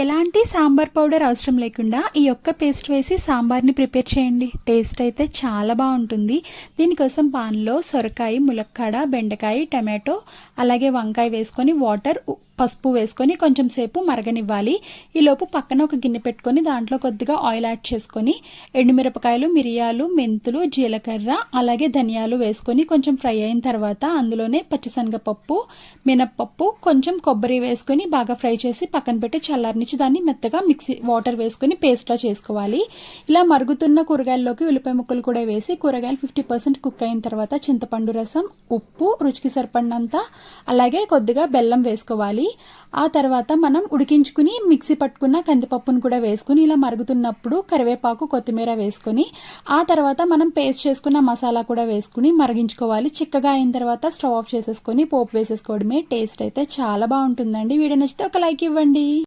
ఎలాంటి సాంబార్ పౌడర్ అవసరం లేకుండా ఈ ఒక్క పేస్ట్ వేసి సాంబార్ని ప్రిపేర్ చేయండి. టేస్ట్ అయితే చాలా బాగుంటుంది. దీనికోసం పాన్లో సొరకాయ, ములక్కాడ, బెండకాయ, టమాటో అలాగే వంకాయ వేసుకొని వాటర్, పసుపు వేసుకొని కొంచెం సేపు మరగనివ్వాలి. ఈలోపు పక్కన ఒక గిన్నె పెట్టుకొని దాంట్లో కొద్దిగా ఆయిల్ యాడ్ చేసుకొని ఎండుమిరపకాయలు, మిరియాలు, మెంతులు, జీలకర్ర అలాగే ధనియాలు వేసుకొని కొంచెం ఫ్రై అయిన తర్వాత అందులోనే పచ్చిశనగపప్పు, మినప్పప్పు, కొంచెం కొబ్బరి వేసుకొని బాగా ఫ్రై చేసి పక్కన పెట్టి చల్లారనిచ్చి దాన్ని మెత్తగా మిక్సీ వాటర్ వేసుకొని పేస్ట్లా చేసుకోవాలి. ఇలా మరుగుతున్న కూరగాయల్లోకి ఉల్లిపాయ ముక్కలు కూడా వేసి కూరగాయలు 50% కుక్ అయిన తర్వాత చింతపండు రసం, ఉప్పు, రుచికి సరిపడినంత అలాగే కొద్దిగా బెల్లం వేసుకోవాలి. ఆ తర్వాత మనం ఉడికించుకుని మిక్సీ పట్టుకున్న కందిపప్పును కూడా వేసుకుని ఇలా మరుగుతున్నప్పుడు కరివేపాకు, కొత్తిమీర వేసుకొని ఆ తర్వాత మనం పేస్ట్ చేసుకున్న మసాలా కూడా వేసుకుని మరిగించుకోవాలి. చిక్కగా అయిన తర్వాత స్టవ్ ఆఫ్ చేసేసుకొని పోపు వేసేసుకోవడమే. టేస్ట్ అయితే చాలా బాగుంటుందండి. వీడియో నచ్చితే ఒక లైక్ ఇవ్వండి.